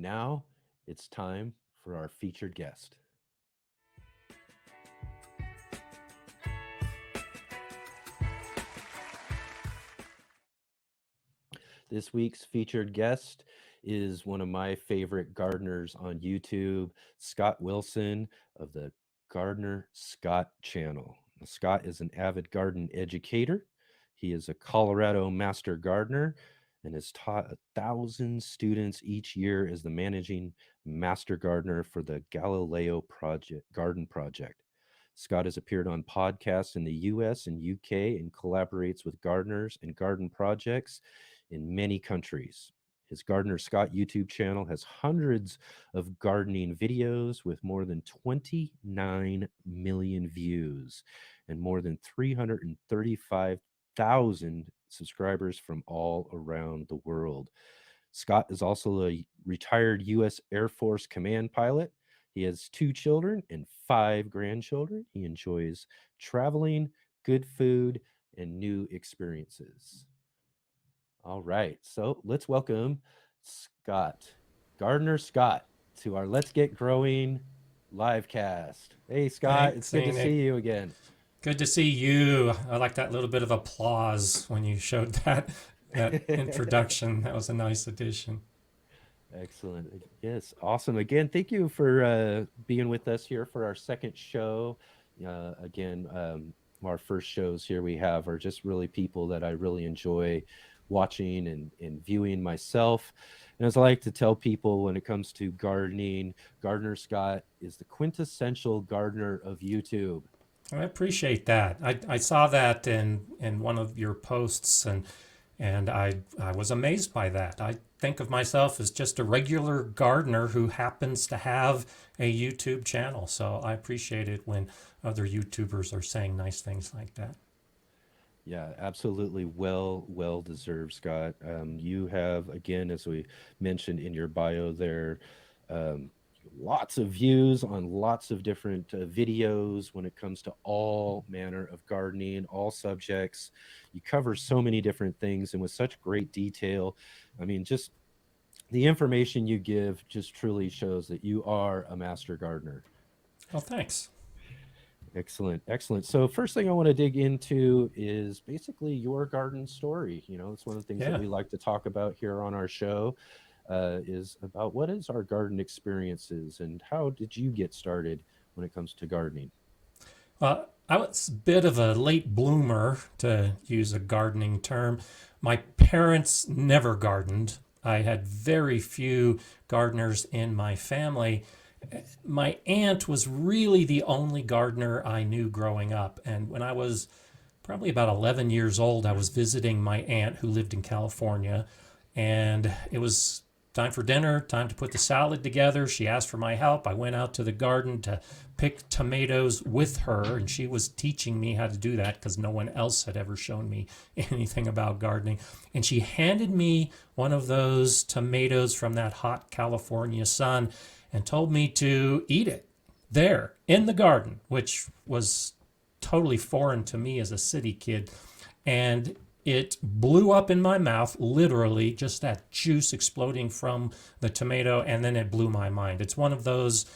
now it's time for our featured guest. This week's featured guest is one of my favorite gardeners on YouTube, Scott Wilson of the Gardener Scott channel. Now, Scott is an avid garden educator. He is a Colorado master gardener and has taught 1,000 students each year as the managing master gardener for the Galileo Project Garden Project. Scott has appeared on podcasts in the US and UK and collaborates with gardeners and garden projects in many countries. His Gardener Scott YouTube channel has hundreds of gardening videos with more than 29 million views and more than 335,000 subscribers from all around the world. Scott is also a retired U.S. Air Force command pilot. He has 2 children and 5 grandchildren. He enjoys traveling, good food, and new experiences. All right, so let's welcome Scott, Gardener Scott, to our Let's Get Growing live cast. Hey, Scott, it's Thanks, good to Enoch. see you again. Good to see you. I like that little bit of applause when you showed that introduction. That was a nice addition. Excellent. Yes, awesome. Again, thank you for being with us here for our second show. Our first shows here we have are just really people that I really enjoy watching and viewing myself. And as I like to tell people when it comes to gardening, Gardener Scott is the quintessential gardener of YouTube. I appreciate that. I saw that in one of your posts and I was amazed by that. I think of myself as just a regular gardener who happens to have a YouTube channel. So I appreciate it when other YouTubers are saying nice things like that. Yeah, absolutely. Well deserved, Scott. You have, again, as we mentioned in your bio there, um, lots of views on lots of different videos when it comes to all manner of gardening, all subjects. You cover so many different things and with such great detail. I mean, just the information you give just truly shows that you are a master gardener. Oh, thanks. Excellent, excellent. So first thing I want to dig into is basically your garden story. You know, it's one of the things that Yeah. we like to talk about here on our show, is about what is our garden experiences and how did you get started when it comes to gardening? I was a bit of a late bloomer, to use a gardening term. My parents never gardened. I had very few gardeners in my family. My aunt was really the only gardener I knew growing up. And when I was probably about 11 years old, I was visiting my aunt who lived in California. And it was time for dinner, time to put the salad together. She asked for my help. I went out to the garden to pick tomatoes with her, and she was teaching me how to do that because no one else had ever shown me anything about gardening. And she handed me one of those tomatoes from that hot California sun and told me to eat it there in the garden, which was totally foreign to me as a city kid. And it blew up in my mouth, literally, just that juice exploding from the tomato, and then it blew my mind. It's one of those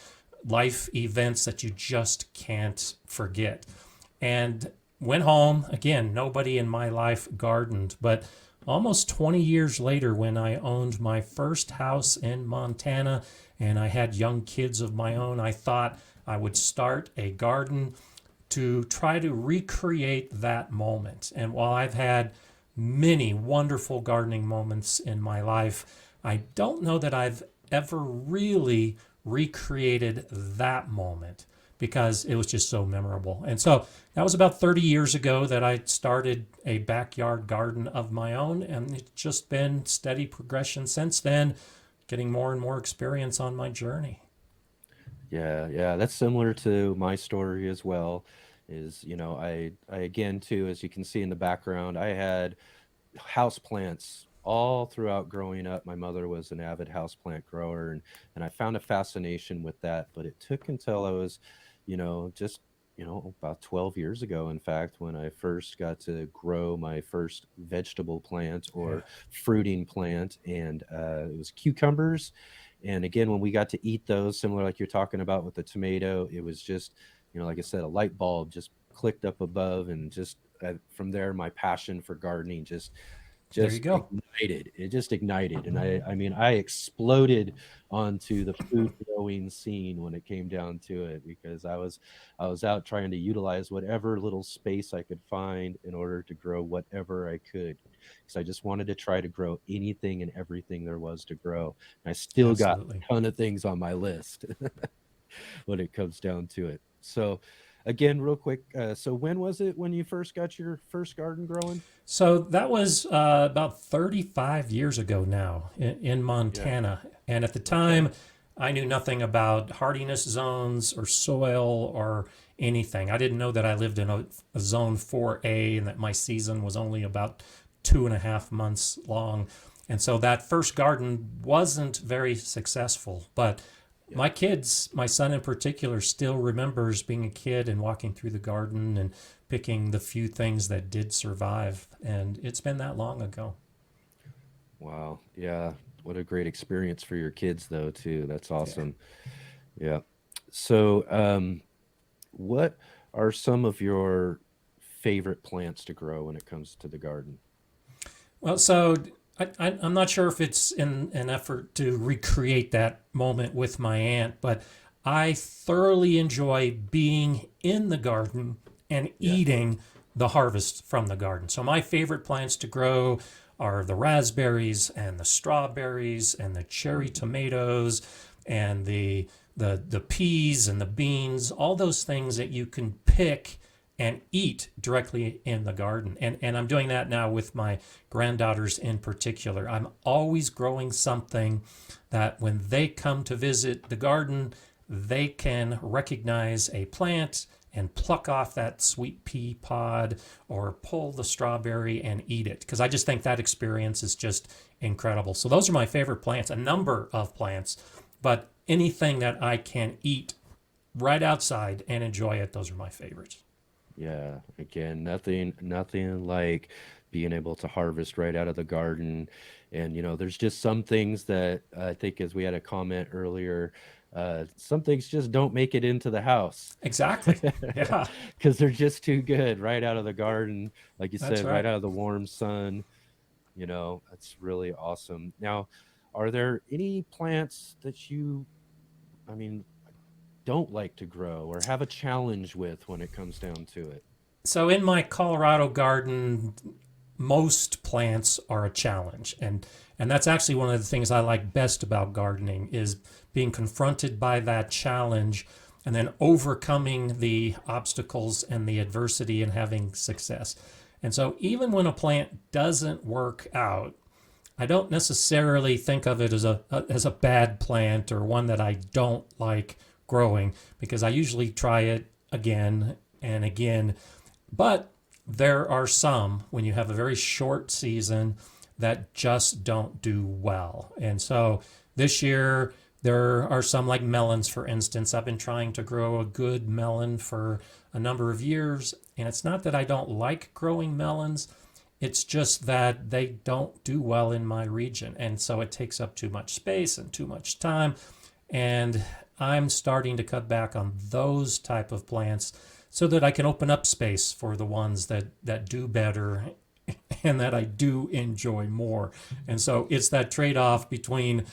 life events that you just can't forget. And went home. Again, nobody in my life gardened, but almost 20 years later, when I owned my first house in Montana and I had young kids of my own, I thought I would start a garden to try to recreate that moment. And while I've had many wonderful gardening moments in my life, I don't know that I've ever really recreated that moment because it was just so memorable. And so that was about 30 years ago that I started a backyard garden of my own, and it's just been steady progression since then, getting more and more experience on my journey. Yeah, yeah, that's similar to my story as well. Is, I again too, as you can see in the background, I had house plants all throughout growing up. My mother was an avid houseplant grower, and I found a fascination with that. But it took until I was, just about 12 years ago, in fact, when I first got to grow my first vegetable plant Yeah. or fruiting plant, and it was cucumbers. And again, when we got to eat those, similar like you're talking about with the tomato, it was just, like I said, a light bulb just clicked up above, and just from there, my passion for gardening just There you just go. ignited. It just ignited, and I mean, I exploded onto the food growing scene when it came down to it, because I was out trying to utilize whatever little space I could find in order to grow whatever I could, because I just wanted to try to grow anything and everything there was to grow. And I still got Absolutely. a ton of things on my list when it comes down to it. So, again, real quick, so when was it when you first got your first garden growing? So that was about 35 years ago now in Yeah. Montana. And at the Okay. time, I knew nothing about hardiness zones or soil or anything. I didn't know that I lived in a zone 4A and that my season was only about 2.5 months long. And so that first garden wasn't very successful. But Yeah. my kids, my son in particular, still remembers being a kid and walking through the garden and picking the few things that did survive. And it's been that long ago. Wow. Yeah. What a great experience for your kids, though, too. That's Yeah. awesome. Yeah. So, what are some of your favorite plants to grow when it comes to the garden? Well, so I'm not sure if it's in an effort to recreate that moment with my aunt, but I thoroughly enjoy being in the garden and Yeah. eating the harvest from the garden. So my favorite plants to grow are the raspberries and the strawberries and the cherry tomatoes and the peas and the beans, all those things that you can pick and eat directly in the garden. And I'm doing that now with my granddaughters in particular. I'm always growing something that when they come to visit the garden, they can recognize a plant and pluck off that sweet pea pod or pull the strawberry and eat it. Because I just think that experience is just incredible. So, those are my favorite plants, a number of plants, but anything that I can eat right outside and enjoy it, those are my favorites. Yeah. Again, nothing like being able to harvest right out of the garden. And, there's just some things that I think, as we had a comment earlier, some things just don't make it into the house Exactly. Yeah, because they're just too good right out of the garden. Like you that's said, right right. out of the warm sun. That's really awesome. Now, are there any plants that I mean, don't like to grow or have a challenge with when it comes down to it? So in my Colorado garden, most plants are a challenge, and that's actually one of the things I like best about gardening is being confronted by that challenge and then overcoming the obstacles and the adversity and having success. And so even when a plant doesn't work out, I don't necessarily think of it as a bad plant or one that I don't like growing because I usually try it again and again. But there are some when you have a very short season that just don't do well. And so this year there are some like melons, for instance. I've been trying to grow a good melon for a number of years, and it's not that I don't like growing melons, it's just that they don't do well in my region. And so it takes up too much space and too much time. And I'm starting to cut back on those type of plants so that I can open up space for the ones that do better and that I do enjoy more. And so it's that trade-off between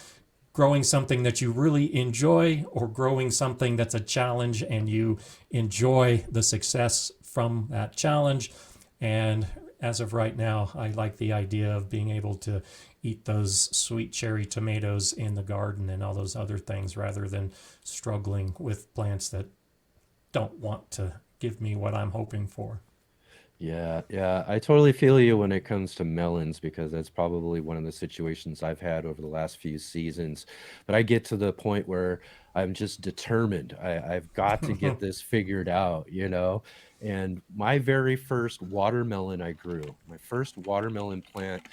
growing something that you really enjoy or growing something that's a challenge and you enjoy the success from that challenge. And as of right now, I like the idea of being able to eat those sweet cherry tomatoes in the garden and all those other things rather than struggling with plants that don't want to give me what I'm hoping for. Yeah, yeah, I totally feel you when it comes to melons, because that's probably one of the situations I've had over the last few seasons. But I get to the point where I'm just determined. I've got to get this figured out. And my very first watermelon I grew, my first watermelon plant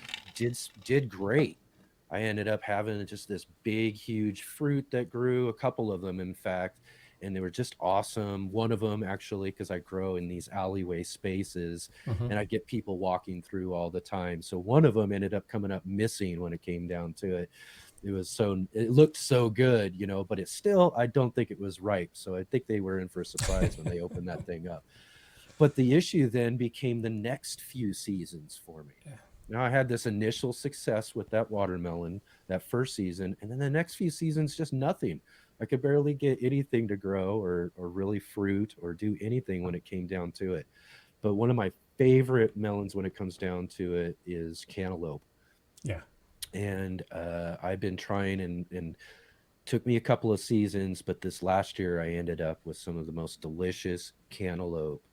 did great. I ended up having just this big, huge fruit that grew, a couple of them, in fact, and they were just awesome. One of them, actually, because I grow in these alleyway spaces Mm-hmm. and I get people walking through all the time. So one of them ended up coming up missing when it came down to it. it looked so good, but it still, I don't think it was ripe. So I think they were in for a surprise when they opened that thing up. But the issue then became the next few seasons for me. Yeah. Now I had this initial success with that watermelon that first season, and then the next few seasons just nothing. I could barely get anything to grow or really fruit or do anything when it came down to it. But one of my favorite melons when it comes down to it is cantaloupe. Yeah. And I've been trying, and took me a couple of seasons, but this last year I ended up with some of the most delicious cantaloupe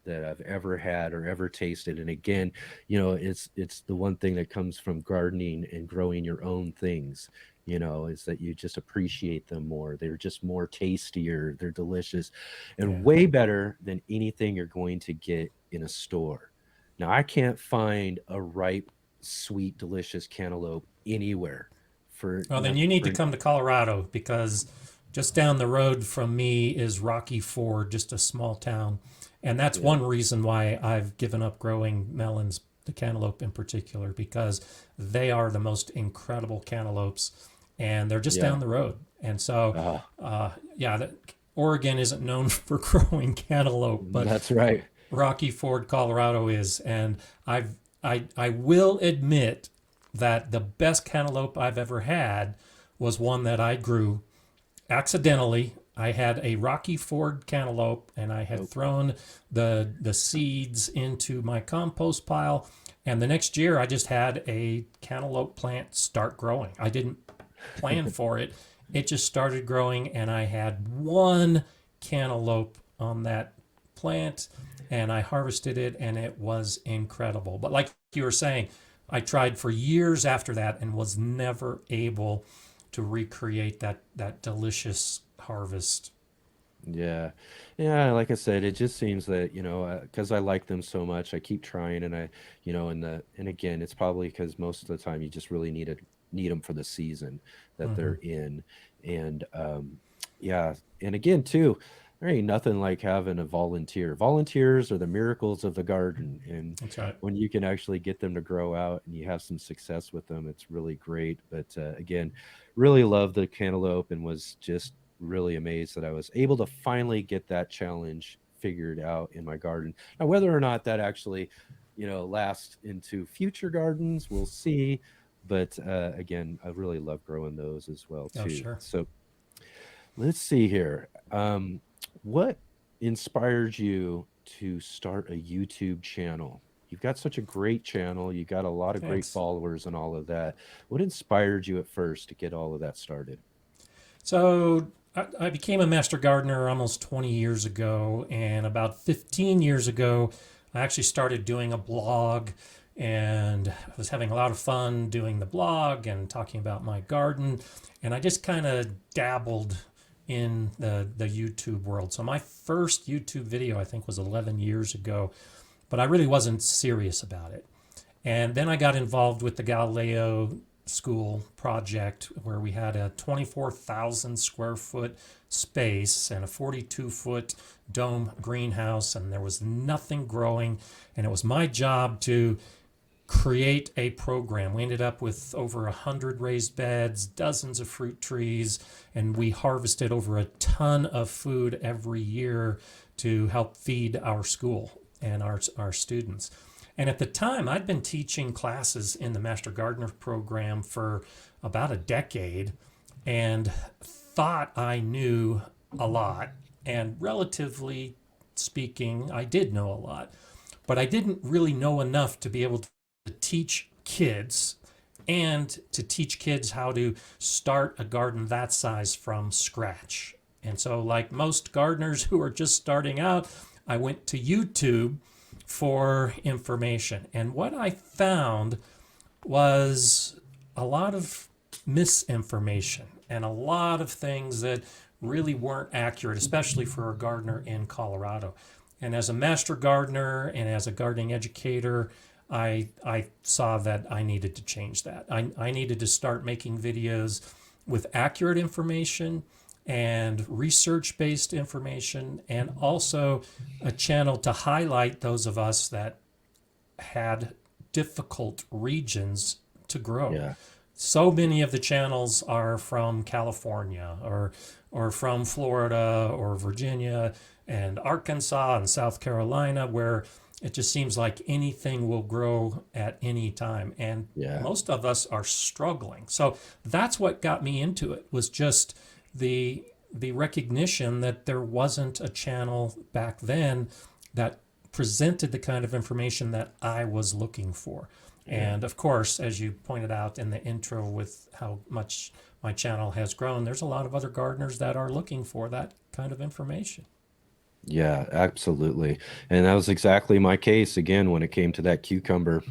that I've ever had or ever tasted. And again, it's the one thing that comes from gardening and growing your own things, is that you just appreciate them more. They're just more tastier, they're delicious, and Yeah. way better than anything you're going to get in a store. Now, I can't find a ripe, sweet, delicious cantaloupe anywhere for Well, then not you need to for come to Colorado because just down the road from me is Rocky Ford, just a small town. And that's yeah. one reason why I've given up growing melons, the cantaloupe in particular, because they are the most incredible cantaloupes and they're just Yeah. down the road. And so, Ah, yeah, Oregon isn't known for growing cantaloupe, but that's right. Rocky Ford, Colorado is. And I will admit that the best cantaloupe I've ever had was one that I grew accidentally. I had a Rocky Ford cantaloupe and I had Oh, thrown the seeds into my compost pile. And the next year I just had a cantaloupe plant start growing. I didn't plan for it. It just started growing and I had one cantaloupe on that plant and I harvested it and it was incredible. But like you were saying, I tried for years after that and was never able to recreate that delicious harvest. yeah. Yeah, like I said, it just seems that, because I like them so much, I keep trying, and and again, it's probably because most of the time you just really need them for the season that Hmm. they're in. And yeah, and again too, there ain't nothing like having a volunteer. Volunteers are the miracles of the garden, and That's right. when you can actually get them to grow out and you have some success with them, it's really great. But again, really love the cantaloupe and was just really amazed that I was able to finally get that challenge figured out in my garden. Now, whether or not that actually, lasts into future gardens, we'll see. But again, I really love growing those as well Oh, too. sure. So let's see here. What inspired you to start a YouTube channel? You've got such a great channel. You got a lot of great Thanks. followers and all of that. What inspired you at first to get all of that started? So I became a master gardener almost 20 years ago, and about 15 years ago, I actually started doing a blog, and I was having a lot of fun doing the blog and talking about my garden, and I just kind of dabbled in the YouTube world. So my first YouTube video I think was 11 years ago, but I really wasn't serious about it. And then I got involved with the Galileo School project where we had a 24,000 square foot space and a 42-foot dome greenhouse, and there was nothing growing. And it was my job to create a program. We ended up with over 100 raised beds, dozens of fruit trees, and we harvested over a ton of food every year to help feed our school and our students. And at the time, I'd been teaching classes in the Master Gardener program for about a decade and thought I knew a lot. And relatively speaking, I did know a lot, but I didn't really know enough to be able to teach kids and to teach kids how to start a garden that size from scratch. And so, like most gardeners who are just starting out, I went to YouTube for information. And what I found was a lot of misinformation and a lot of things that really weren't accurate, especially for a gardener in Colorado. And as a master gardener and as a gardening educator, I saw that I needed to change that. I needed to start making videos with accurate information and research based information, and also a channel to highlight those of us that had difficult regions to grow. Yeah. so many of the channels are from California or from Florida or Virginia and Arkansas and South Carolina, where it just seems like anything will grow at any time. And Yeah. most of us are struggling. So that's what got me into it, was just the the recognition that there wasn't a channel back then that presented the kind of information that I was looking for. Yeah. And of course, as you pointed out in the intro with how much my channel has grown, there's a lot of other gardeners that are looking for that kind of information. Yeah, absolutely. And that was exactly my case again when it came to that cucumber.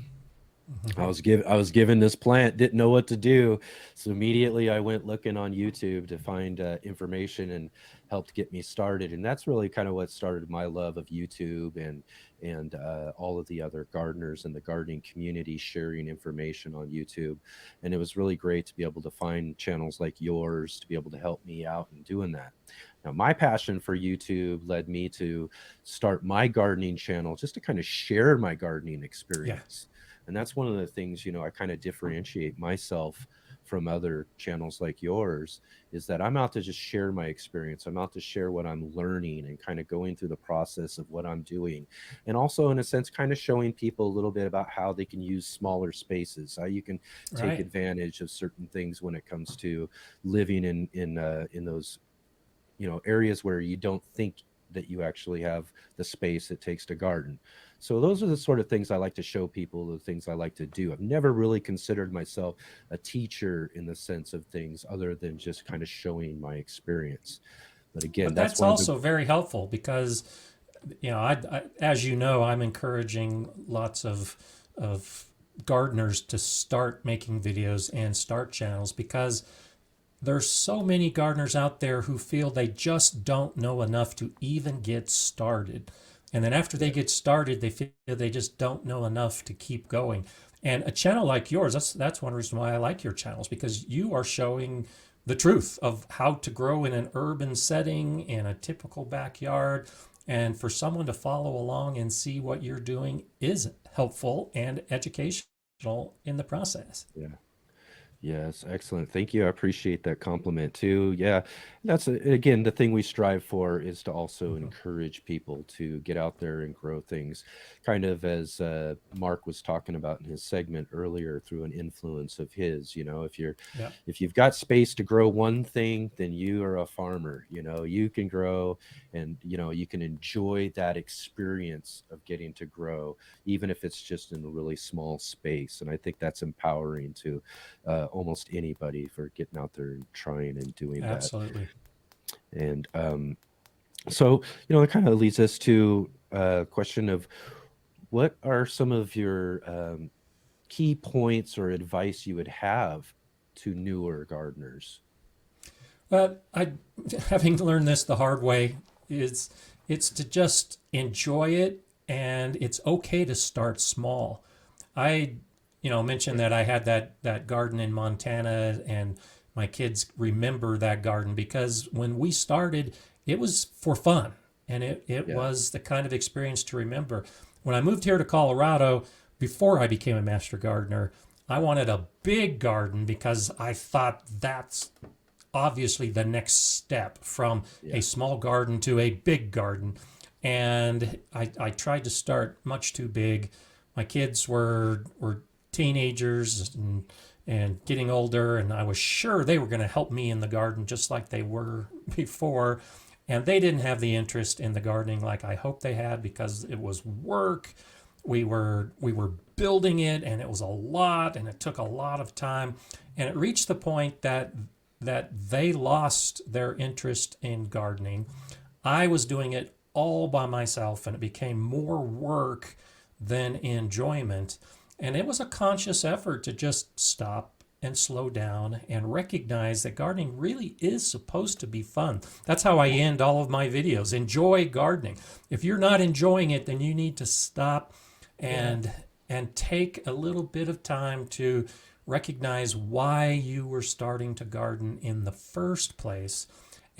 I was given this plant, didn't know what to do. So immediately I went looking on YouTube to find information and helped get me started. And that's really kind of what started my love of YouTube and all of the other gardeners in the gardening community sharing information on YouTube. And it was really great to be able to find channels like yours to be able to help me out in doing that. Now, my passion for YouTube led me to start my gardening channel just to kind of share my gardening Yeah. experience. And that's one of the things, I kind of differentiate myself from other channels like yours, is that I'm out to just share my experience. I'm out to share what I'm learning and kind of going through the process of what I'm doing. And also, in a sense, kind of showing people a little bit about how they can use smaller spaces, how you can take Right. advantage of certain things when it comes to living in those areas where you don't think that you actually have the space it takes to garden. So those are the sort of things I like to show people, the things I like to do. I've never really considered myself a teacher in the sense of things other than just kind of showing my experience. But again, But that's that's one of the also very helpful because, as you know, I'm encouraging lots of gardeners to start making videos and start channels because there's so many gardeners out there who feel they just don't know enough to even get started. And then after they yeah, get started, they feel they just don't know enough to keep going. And a channel like yours, that's one reason why I like your channels, because you are showing the truth of how to grow in an urban setting in a typical backyard. And for someone to follow along and see what you're doing is helpful and educational in the process. yeah. Yes, excellent. Thank you. I appreciate that compliment too. Yeah, again, the thing we strive for is to also Mhm. encourage people to get out there and grow things, kind of as Mark was talking about in his segment earlier through an influence of his. Yeah. If you've got space to grow one thing, then you are a farmer. You can grow and you can enjoy that experience of getting to grow, even if it's just in a really small space. And I think that's empowering to almost anybody for getting out there and trying and doing that. Absolutely. And so, it kind of leads us to a question of what are some of your key points or advice you would have to newer gardeners? But I, having learned this the hard way, is it's to just enjoy it, and it's okay to start small. I, mentioned that I had that garden in Montana, and my kids remember that garden because when we started, it was for fun, and it Yeah, was the kind of experience to remember. When I moved here to Colorado, before I became a master gardener, I wanted a big garden because I thought that's obviously the next step from a yeah, small garden to a big garden. And I tried to start much too big. My kids were teenagers and getting older, and I was sure they were going to help me in the garden just like they were before. And they didn't have the interest in the gardening like I hoped they had because it was work. We were building it, and it was a lot, and it took a lot of time. And it reached the point that they lost their interest in gardening. I was doing it all by myself, and it became more work than enjoyment. And it was a conscious effort to just stop and slow down and recognize that gardening really is supposed to be fun. That's how I end all of my videos. Enjoy gardening. If you're not enjoying it, then you need to stop yeah, and take a little bit of time to recognize why you were starting to garden in the first place.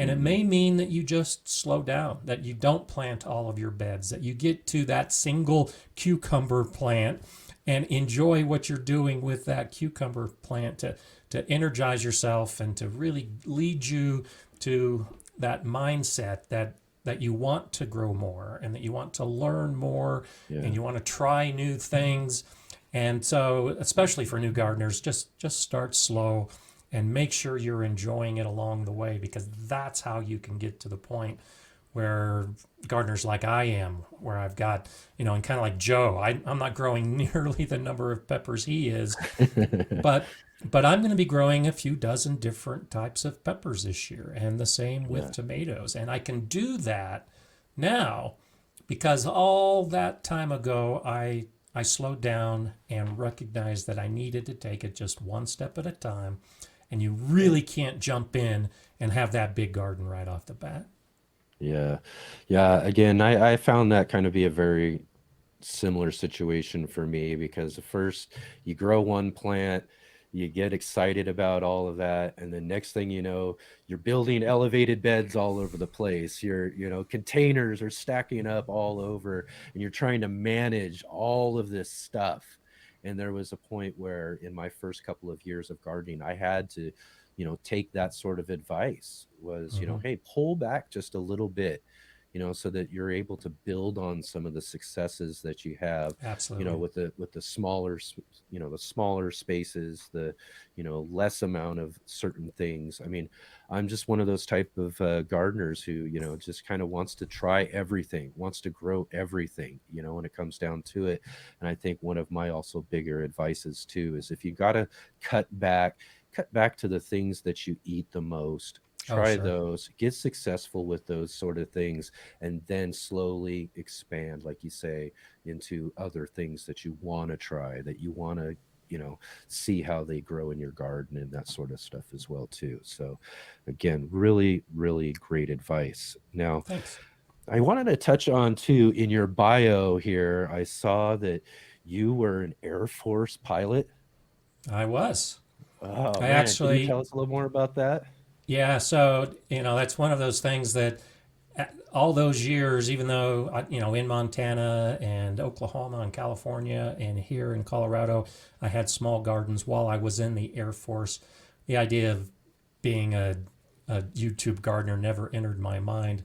And it hmm, may mean that you just slow down, that you don't plant all of your beds, that you get to that single cucumber plant and enjoy what you're doing with that cucumber plant to energize yourself and to really lead you to that mindset that you want to grow more and that you want to learn more Yeah. and you want to try new things. And so, especially for new gardeners, just start slow and make sure you're enjoying it along the way, because that's how you can get to the point where gardeners like I am, where I've got, and kind of like Joe, I'm not growing nearly the number of peppers he is, but I'm going to be growing a few dozen different types of peppers this year, and the same with Yeah. tomatoes. And I can do that now because all that time ago I slowed down and recognized that I needed to take it just one step at a time. And you Yeah. really can't jump in and have that big garden right off the bat. Yeah. Yeah. Again, I found that kind of be a very similar situation for me because at first you grow one plant, you get excited about all of that, and then next thing you know, you're building elevated beds all over the place. Containers are stacking up all over, and you're trying to manage all of this stuff. And there was a point where in my first couple of years of gardening, I had to, take that sort of advice was, Hmm. hey, pull back just a little bit, so that you're able to build on some of the successes that you have, Absolutely. with the smaller, the smaller spaces, the, less amount of certain things. I mean, I'm just one of those type of gardeners who, just kind of wants to try everything, wants to grow everything, when it comes down to it. And I think one of my also bigger advices too is if you got to cut back, cut back to the things that you eat the most. Oh, Try sure. those, get successful with those sort of things, and then slowly expand, like you say, into other things that you want to try, that you want to, see how they grow in your garden and that sort of stuff as well too. So again, really, really great advice. Now, Thanks. I wanted to touch on too, in your bio here, I saw that you were an Air Force pilot. I was. Oh I man, can you actually, tell us a little more about that? yeah. So, that's one of those things that all those years, even though, in Montana and Oklahoma and California and here in Colorado, I had small gardens while I was in the Air Force. The idea of being a YouTube gardener never entered my mind.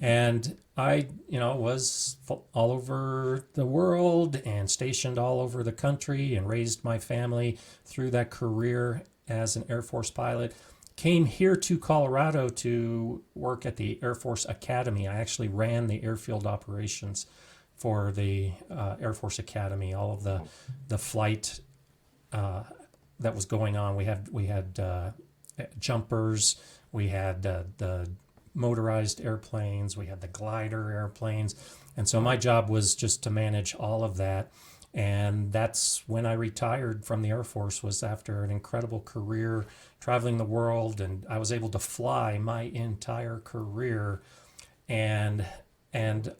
And I, was all over the world and stationed all over the country and raised my family through that career as an Air Force pilot. Came here to Colorado to work at the Air Force Academy. I actually ran the airfield operations for the Air Force Academy, all of Wow. the flight that was going on. We had jumpers, we had the motorized airplanes, we had the glider airplanes, and so my Wow. job was just to manage all of that. And that's when I retired from the Air Force, was after an incredible career traveling the world, and I was able to fly my entire career, and and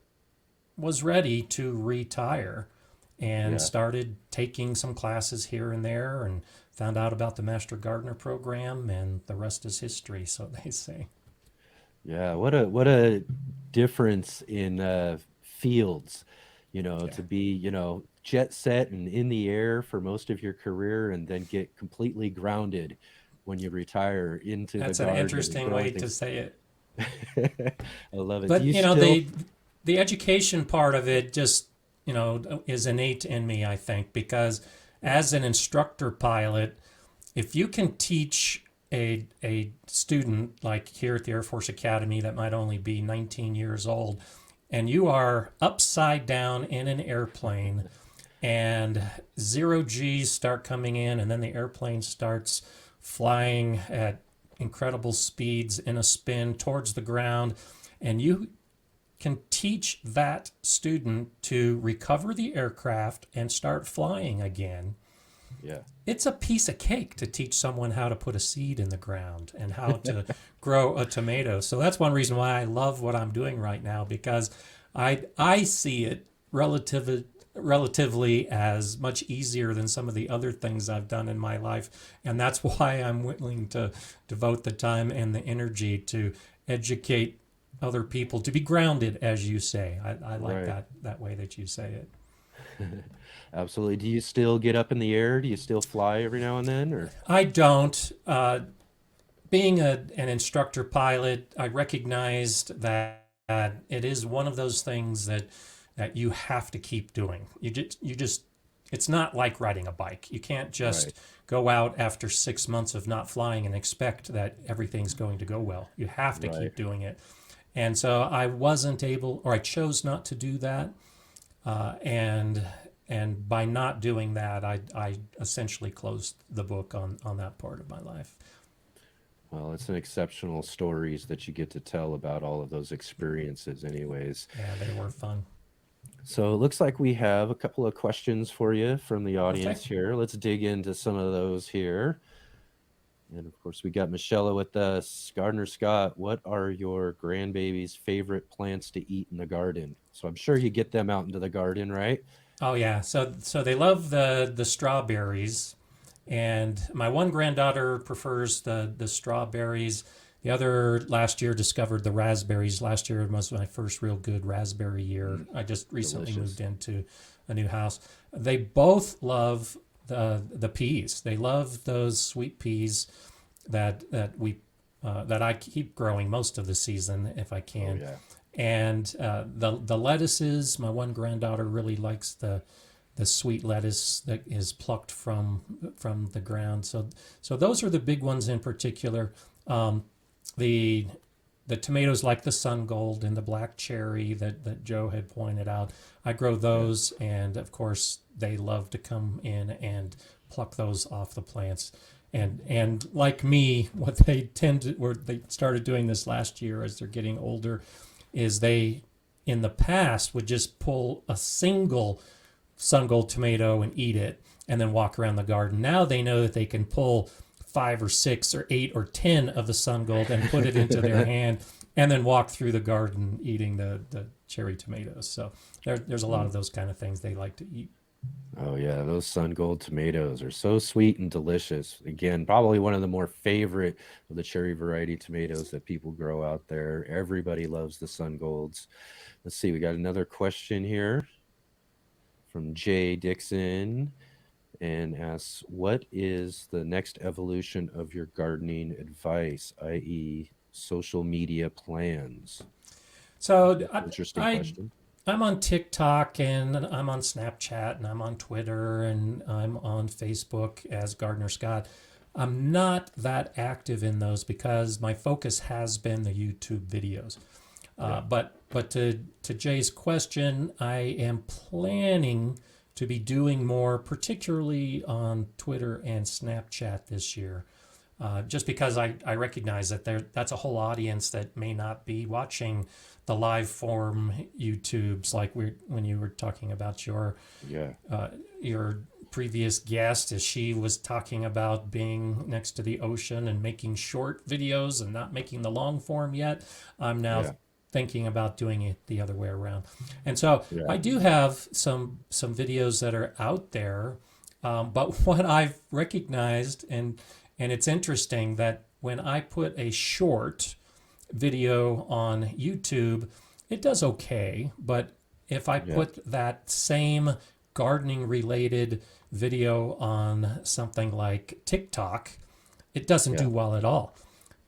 was ready to retire, and Yeah. started taking some classes here and there, and found out about the Master Gardener program, and the rest is history, so they say. Yeah, what a difference in fields, Yeah, to be, jet set and in the air for most of your career and then get completely grounded when you retire into the that's an garden and interesting growing way to things. say it. I love it. Do But you still? the education part of it just, is innate in me, I think, because as an instructor pilot, if you can teach a student like here at the Air Force Academy that might only be 19 years old, and you are upside down in an airplane, and zero G's start coming in, and then the airplane starts flying at incredible speeds in a spin towards the ground, and you can teach that student to recover the aircraft and start flying again. Yeah. It's a piece of cake to teach someone how to put a seed in the ground and how to grow a tomato. So that's one reason why I love what I'm doing right now, because I see it relatively as much easier than some of the other things I've done in my life, and that's why I'm willing to devote the time and the energy to educate other people to be grounded, as you say. I like Right. that way that you say it. Absolutely. Do you still get up in the air? Do you still fly every now and then, or? I don't. Being an instructor pilot, I recognized that it is one of those things that you have to keep doing. You just it's not like riding a bike. You can't Right, just go out after 6 months of not flying and expect that everything's going to go well. You have to right. keep doing it. And so I wasn't able, or I chose not to do that. And by not doing that, I essentially closed the book on that part of my life. Well, it's an exceptional stories that you get to tell about all of those experiences, anyways. Yeah, they were fun. So it looks like we have a couple of questions for you from the Okay. audience here. Let's dig into some of those here. And of course, we got Michelle with us. Gardner Scott, what are your grandbaby's favorite plants to eat in the garden? So I'm sure you get them out into the garden, right? Oh yeah. So they love the strawberries, and my one granddaughter prefers the strawberries. The other last year discovered the raspberries. Last year was my first real good raspberry year. Mm, I just recently moved delicious. into a new house. They both love the peas. They love those sweet peas that I keep growing most of the season if I Oh can. yeah. And the lettuces, my one granddaughter really likes the sweet lettuce that is plucked from the ground. So those are the big ones in particular. The the tomatoes like the sun gold and the black cherry that Joe had pointed out. I grow Yeah. those, and of course they love to come in and pluck those off the plants. And like me, what they tend to, or they started doing this last year as they're getting older, is they in the past would just pull a single sun gold tomato and eat it and then walk around the garden. Now they know that they can pull 5 or 6 or 8 or 10 of the sun gold and put it into their hand and then walk through the garden eating the cherry tomatoes. So there's a lot of Mm. those kind of things they like to eat. Oh yeah, those sun gold tomatoes are so sweet and delicious. Again, probably one of the more favorite of the cherry variety tomatoes that people grow out there. Everybody loves the sun golds. Let's see, we got another question here from Jay Dixon and asks, what is the next evolution of your gardening advice, i.e., social media plans? So Interesting I question. I'm on TikTok and I'm on Snapchat and I'm on Twitter and I'm on Facebook as Gardner Scott. I'm not that active in those because my focus has been the YouTube videos. Yeah. But to Jay's question, I am planning to be doing more, particularly on Twitter and Snapchat this year. Just because I recognize that that's a whole audience that may not be watching the live form YouTubes like when you were talking about Yeah. your previous guest as she was talking about being next to the ocean and making short videos and not making the long form yet. I'm now Yeah. thinking about doing it the other way around. And so Yeah. I do have some videos that are out there, but what I've recognized and it's interesting that when I put a short video on YouTube, it does okay. But if I Yeah. put that same gardening related video on something like TikTok, it doesn't Yeah. do well at all.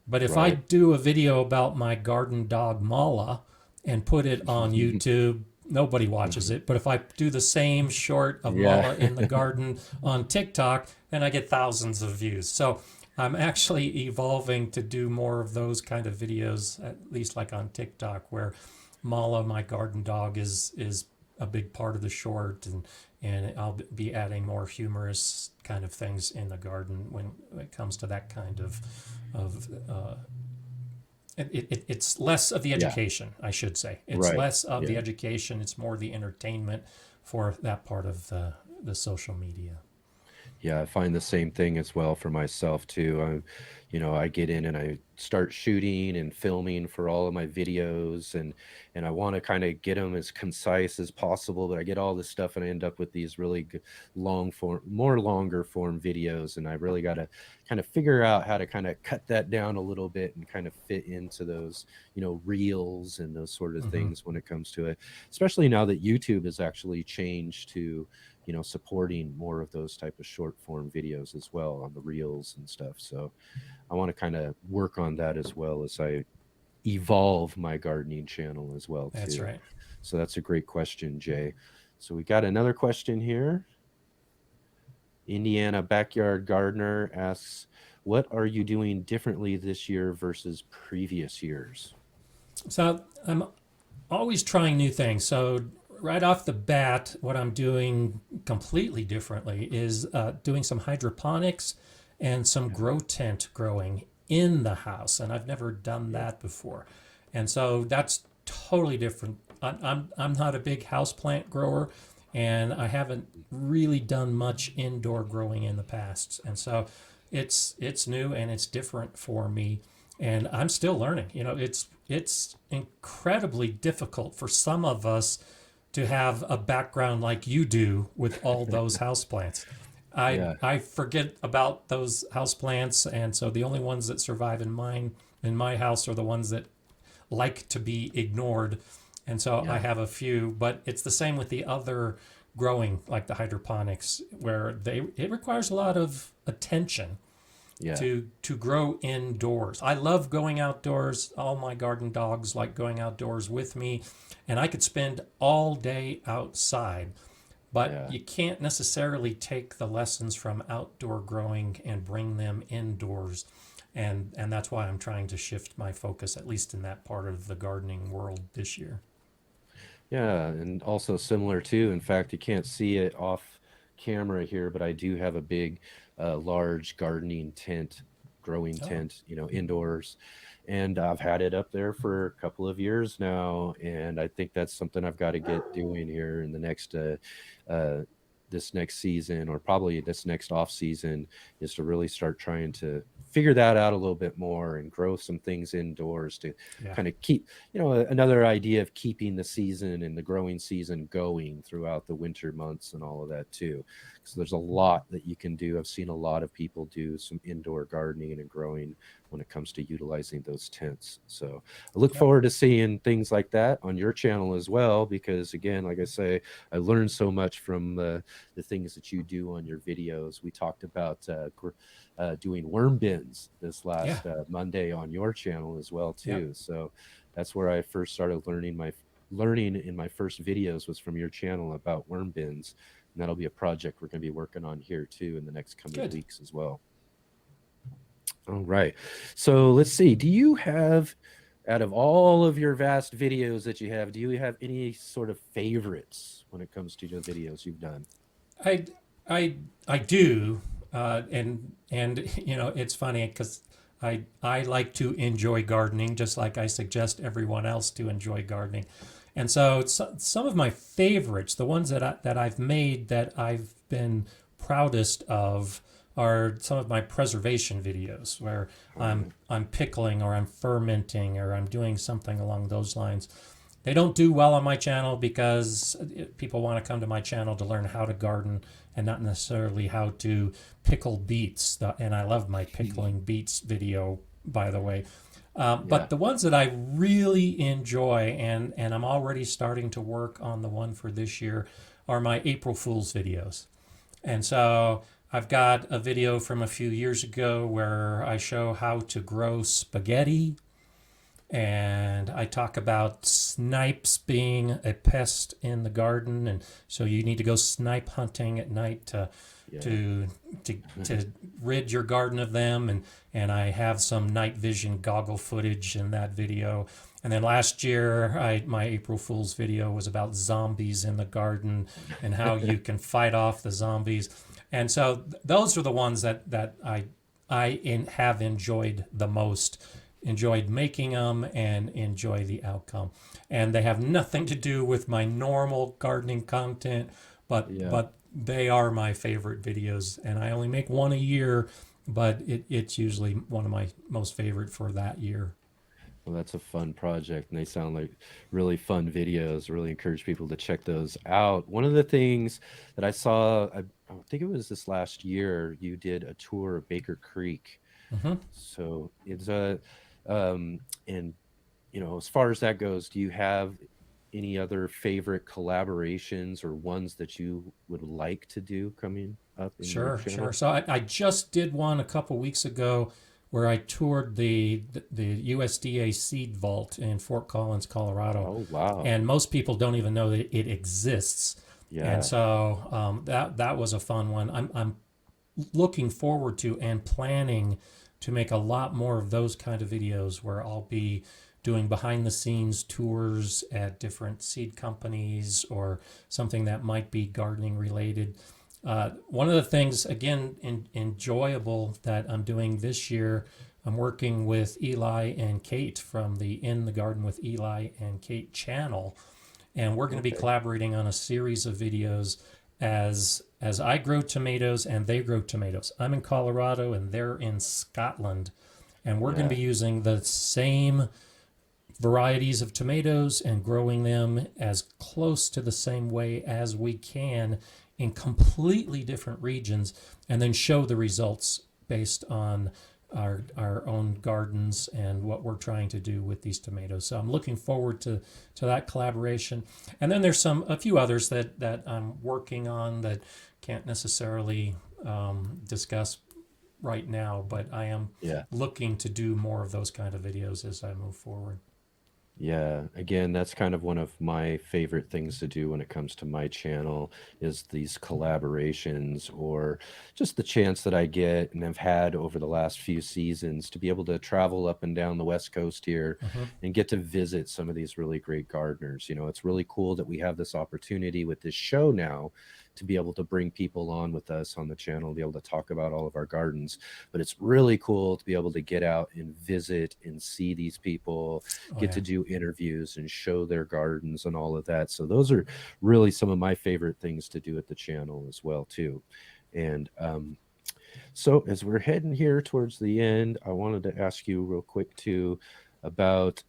But if I Right. do a video about my garden dog Mala and put it on YouTube, nobody watches it. But if I do the same short of Yeah. Mala in the garden on TikTok, then I get thousands of views. So I'm actually evolving to do more of those kind of videos, at least like on TikTok, where Mala, my garden dog, is a big part of the short, and I'll be adding more humorous kind of things in the garden when it comes to that kind of it's less of the Yeah. education, I should say. It's Right. less of the Yeah. education. It's more the entertainment for that part of the social media. Yeah, I find the same thing as well for myself too. I get in and I start shooting and filming for all of my videos, and I want to kind of get them as concise as possible, but I get all this stuff and I end up with these really good, more longer form videos, and I really got to kind of figure out how to kind of cut that down a little bit and kind of fit into those, reels and those sort of Hmm. things when it comes to it, especially now that YouTube has actually changed to supporting more of those type of short form videos as well on the reels and stuff. So I want to kind of work on that as well as I evolve my gardening channel as well That's too. right. So that's a great question, Jay. So we got another question here. Indiana Backyard Gardener asks, what are you doing differently this year versus previous years? So I'm always trying new things. So right off the bat, what I'm doing completely differently is doing some hydroponics and some Yeah, grow tent growing in the house, and I've never done yeah, that before, and so that's totally different. I'm not a big house plant grower, and I haven't really done much indoor growing in the past, and so it's new and it's different for me, and I'm still learning. You know, it's incredibly difficult for some of us to have a background like you do with all those houseplants. yeah, I forget about those houseplants, and so the only ones that survive in my house are the ones that like to be ignored. And so I yeah, have a few, but it's the same with the other growing, like the hydroponics, where they it requires a lot of attention yeah, to grow indoors. I love going outdoors. All my garden dogs like going outdoors with me, and I could spend all day outside. But yeah. you can't necessarily take the lessons from outdoor growing and bring them indoors. And that's why I'm trying to shift my focus, at least in that part of the gardening world this year. Yeah, and also similar too. In fact, you can't see it off camera here, but I do have a big, large gardening tent, growing Oh, tent, indoors, and I've had it up there for a couple of years now, and I think that's something I've got to get doing here in the next, uh, this next season, or probably this next off season, is to really start trying to figure that out a little bit more and grow some things indoors to yeah. kind of keep another idea of keeping the season and the growing season going throughout the winter months and all of that too. So there's a lot that you can do. I've seen a lot of people do some indoor gardening and growing when it comes to utilizing those tents. So I look Yep. forward to seeing things like that on your channel as well, because again, like I say, I learned so much from the things that you do on your videos. We talked about doing worm bins this Yeah. last Monday on your channel as well Yep. too. So that's where I first started learning in my first videos was from your channel about worm bins, and that'll be a project we're going to be working on here too in the next coming Good. weeks as well. All right. So let's see. Do you have, out of all of your vast videos that you have, do you have any sort of favorites when it comes to the videos you've done? I I do, and you know it's funny because I like to enjoy gardening just like I suggest everyone else to enjoy gardening, and so some of my favorites, the ones that I've made that I've been proudest of, are some of my preservation videos where All right. I'm pickling or I'm fermenting or I'm doing something along those lines. They don't do well on my channel because people want to come to my channel to learn how to garden and not necessarily how to pickle beets. And I love my pickling beets video, by the way. Yeah. But the ones that I really enjoy, and I'm already starting to work on the one for this year, are my April Fool's videos. And so I've got a video from a few years ago where I show how to grow spaghetti, and I talk about snipes being a pest in the garden, and so you need to go snipe hunting at night Yeah. to to rid your garden of them, and I have some night vision goggle footage in that video. And then last year, my April Fool's video was about zombies in the garden and how you can fight off the zombies. And so those are the ones that have enjoyed the most, enjoyed making them and enjoy the outcome. And they have nothing to do with my normal gardening content, Yeah. but they are my favorite videos. And I only make one a year, but it's usually one of my most favorite for that year. Well, that's a fun project, and they sound like really fun videos. Really encourage people to check those out. One of the things that I saw, I think it was this last year, you did a tour of Baker Creek. Hmm. So it's a, and as far as that goes, do you have any other favorite collaborations or ones that you would like to do coming up in your Sure, sure. channel? So I just did one a couple weeks ago where I toured the USDA seed vault in Fort Collins, Colorado, Oh, wow. and most people don't even know that it exists. And Yeah. so that was a fun one. I'm looking forward to and planning to make a lot more of those kind of videos where I'll be doing behind the scenes tours at different seed companies or something that might be gardening related. One of the things, again, enjoyable that I'm doing this year, I'm working with Eli and Kate from the In the Garden with Eli and Kate channel, and we're going to be Okay. collaborating on a series of videos as I grow tomatoes and they grow tomatoes. I'm in Colorado and they're in Scotland, and we're going to Yeah. be using the same varieties of tomatoes and growing them as close to the same way as we can in completely different regions, and then show the results based on our own gardens and what we're trying to do with these tomatoes. So I'm looking forward to that collaboration. And then there's a few others that I'm working on that can't necessarily discuss right now, but I am Yeah. looking to do more of those kind of videos as I move forward. Yeah, again, that's kind of one of my favorite things to do when it comes to my channel is these collaborations or just the chance that I get and have had over the last few seasons to be able to travel up and down the West Coast here Mm-hmm. and get to visit some of these really great gardeners. You know, it's really cool that we have this opportunity with this show now to be able to bring people on with us on the channel, be able to talk about all of our gardens. But it's really cool to be able to get out and visit and see these people, Oh get yeah. to do interviews and show their gardens and all of that. So those are really some of my favorite things to do at the channel as well too. And so as we're heading here towards the end, I wanted to ask you real quick too about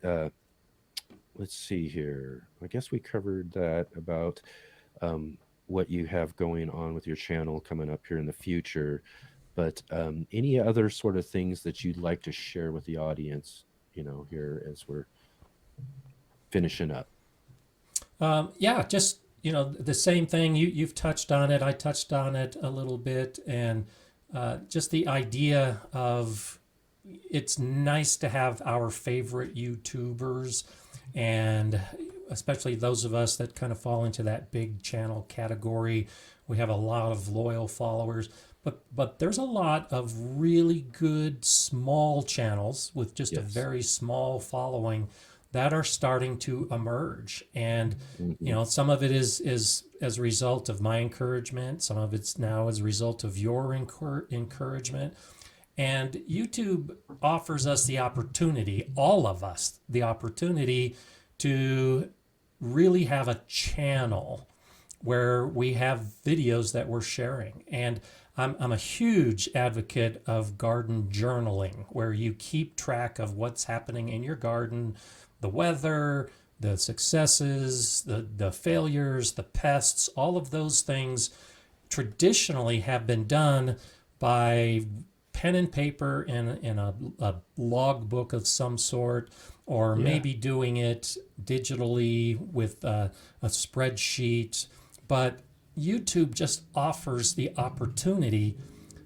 let's see here. I guess we covered that about what you have going on with your channel coming up here in the future. But any other sort of things that you'd like to share with the audience, you know, here as we're finishing up? Yeah, just the same thing. You've touched on it. I touched on it a little bit, and just the idea of it's nice to have our favorite YouTubers, and especially those of us that kind of fall into that big channel category. We have a lot of loyal followers, but there's a lot of really good small channels with just a Yes. very small following that are starting to emerge. And Hmm. some of it is as a result of my encouragement, some of it's now as a result of your encouragement. And YouTube offers us the opportunity, all of us, the opportunity to really have a channel where we have videos that we're sharing. And I'm a huge advocate of garden journaling, where you keep track of what's happening in your garden, the weather, the successes, the failures, the pests, all of those things traditionally have been done by pen and paper in a log book of some sort, or Yeah. maybe doing it digitally with a spreadsheet. But YouTube just offers the opportunity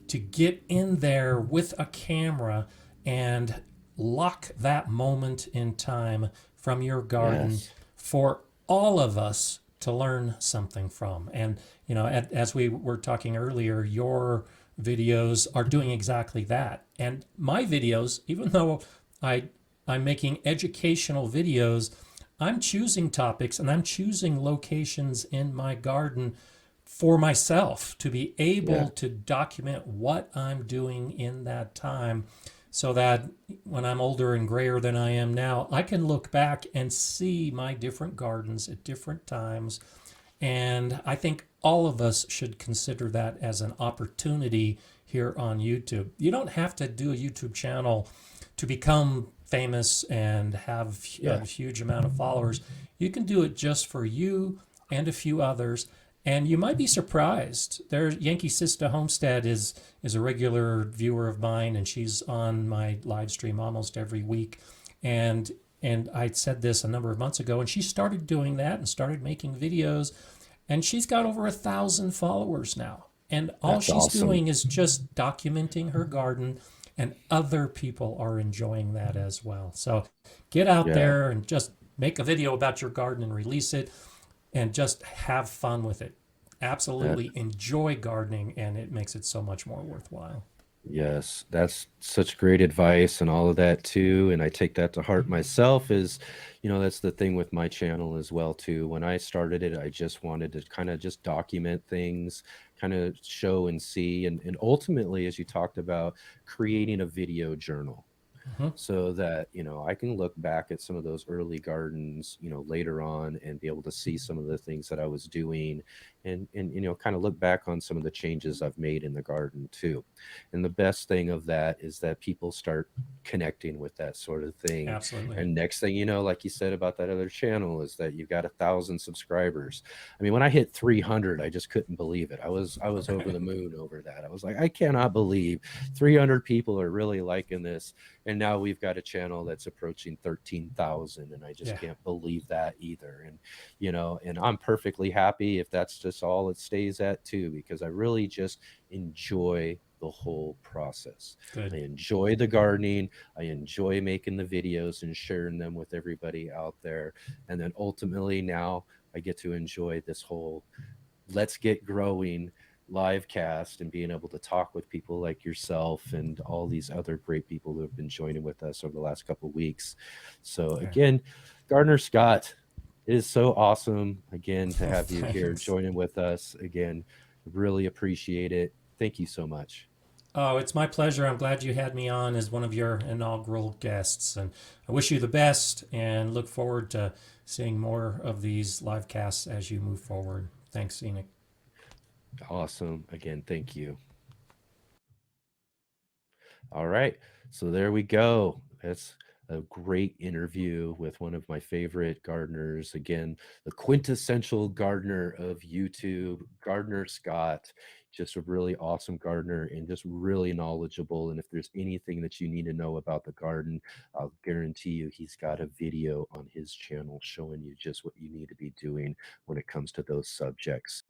to get in there with a camera and lock that moment in time from your garden Yes. for all of us to learn something from. And, as we were talking earlier, your videos are doing exactly that. And my videos, even though I'm making educational videos, I'm choosing topics and I'm choosing locations in my garden for myself to be able Yeah. to document what I'm doing in that time, so that when I'm older and grayer than I am now, I can look back and see my different gardens at different times. And I think all of us should consider that as an opportunity here on YouTube. You don't have to do a YouTube channel to become famous and have a Yeah. huge amount of followers. You can do it just for you and a few others. And you might be surprised. There, Yankee Sista Homestead is a regular viewer of mine, and she's on my live stream almost every week. And And I said this a number of months ago, and she started doing that and started making videos, and she's got over 1,000 followers now. And all That's she's awesome. doing is just documenting her garden, and other people are enjoying that as well. So get out Yeah. there and just make a video about your garden and release it, and just have fun with it. That Absolutely enjoy gardening, and it makes it so much more worthwhile. Yes, that's such great advice and all of that too. And I take that to heart myself is, that's the thing with my channel as well too. When I started it, I just wanted to kind of just document things, kind of show and see. And ultimately, as you talked about, creating a video journal Mhm. so that I can look back at some of those early gardens later on and be able to see some of the things that I was doing and kind of look back on some of the changes I've made in the garden too. And the best thing of that is that people start connecting with that sort of thing. Absolutely. And next thing you know, like you said about that other channel, is that you've got 1,000 subscribers. I mean, when I hit 300, I just couldn't believe it. I was over the moon over that. I was like, I cannot believe 300 people are really liking this. And now we've got a channel that's approaching 13,000, and I just Yeah. can't believe that either. And and I'm perfectly happy if that's just all it stays at too, because I really just enjoy the whole process. I Good. enjoy the gardening, I enjoy making the videos and sharing them with everybody out there, and then ultimately now I get to enjoy this whole let's get growing live cast and being able to talk with people like yourself and all these other great people who have been joining with us over the last couple of weeks. So Yeah. again, Gardner Scott, it is so awesome again to have you here Thanks. joining with us again. Really appreciate it. Thank you so much. Oh, it's my pleasure. I'm glad you had me on as one of your inaugural guests. And I wish you the best and look forward to seeing more of these live casts as you move forward. Thanks, Enoch. Awesome. Again, thank you. All right. So there we go. That's a great interview with one of my favorite gardeners. Again, the quintessential gardener of YouTube, Gardner Scott. Just a really awesome gardener and just really knowledgeable. And if there's anything that you need to know about the garden, I'll guarantee you he's got a video on his channel showing you just what you need to be doing when it comes to those subjects.